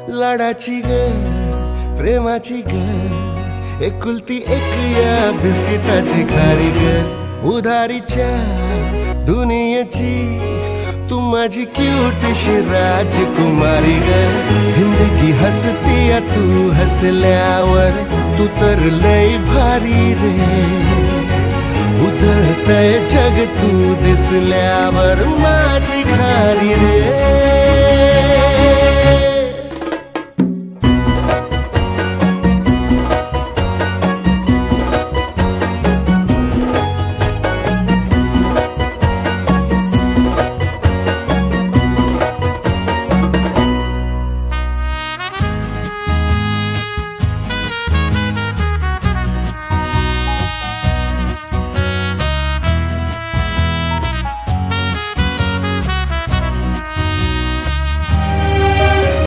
लाडाची ग प्रेमाची ग एकुलती एक या बिस्किटाची खारी ग उधारीच्या दुनियेची तू माझी क्यूटशी राजकुमारी ग जिंदगी हसती या तू हसल्यावर तू तर लय भारी रे उजळतय जग तू दिसल्यावर माझी खारी रे